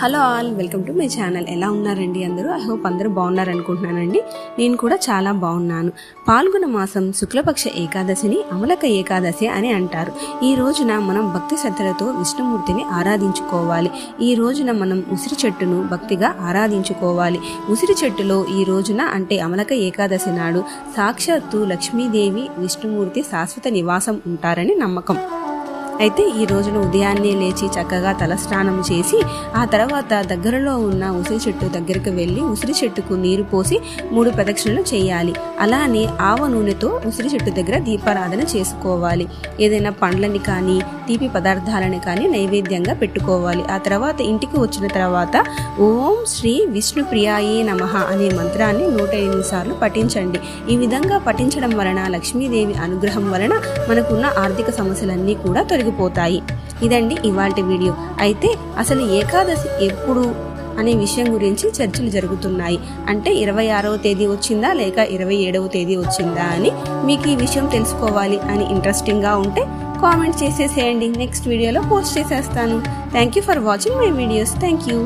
Hello all, welcome to my channel. ఎలా ఉన్నారండి అందరూ? ఐ హోప్ అందరూ బాగున్నారనుకుంటున్నానండి. నేను కూడా చాలా బాగున్నాను. పాల్గొన మాసం శుక్లపక్ష ఏకాదశిని అమలక ఏకాదశి అని అంటారు. ఈ రోజున మనం భక్తి శ్రద్ధలతో విష్ణుమూర్తిని ఆరాధించుకోవాలి. ఈ రోజున మనం ఉసిరి చెట్టును భక్తిగా ఆరాధించుకోవాలి. ఉసిరి చెట్టులో ఈ రోజున అంటే అమలక ఏకాదశి నాడు సాక్షాత్తు లక్ష్మీదేవి విష్ణుమూర్తి శాశ్వత నివాసం ఉంటారని నమ్మకం. అయితే ఈ రోజున ఉదయాన్నే లేచి చక్కగా తలస్నానం చేసి ఆ తర్వాత దగ్గరలో ఉన్న ఉసిరి చెట్టు దగ్గరకు వెళ్ళి ఉసిరి చెట్టుకు నీరు పోసి 3 ప్రదక్షిణలు చేయాలి. అలానే ఆవ నూనెతో ఉసిరి చెట్టు దగ్గర దీపారాధన చేసుకోవాలి. ఏదైనా పండ్లని కానీ తీపి పదార్థాలని కానీ నైవేద్యంగా పెట్టుకోవాలి. ఆ తర్వాత ఇంటికి వచ్చిన తర్వాత ఓం శ్రీ విష్ణు ప్రియాయే నమః అనే మంత్రాన్ని 108 సార్లు పఠించండి. ఈ విధంగా పఠించడం వలన లక్ష్మీదేవి అనుగ్రహం వలన మనకున్న ఆర్థిక సమస్యలన్నీ కూడా తొలగిపోతాయి. ఇదండి ఇవాల్టి వీడియో. అయితే అసలు ఏకాదశి ఎప్పుడు అనే విషయం గురించి చర్చలు జరుగుతున్నాయి. అంటే 26వ తేదీ వచ్చిందా లేక 27వ తేదీ వచ్చిందా అని మీకు ఈ విషయం తెలుసుకోవాలి అని ఇంట్రెస్టింగ్గా ఉంటే కామెంట్ చేసేసేయండి. నెక్స్ట్ వీడియోలో పోస్ట్ చేసేస్తాను. Thank you for watching my videos. Thank you.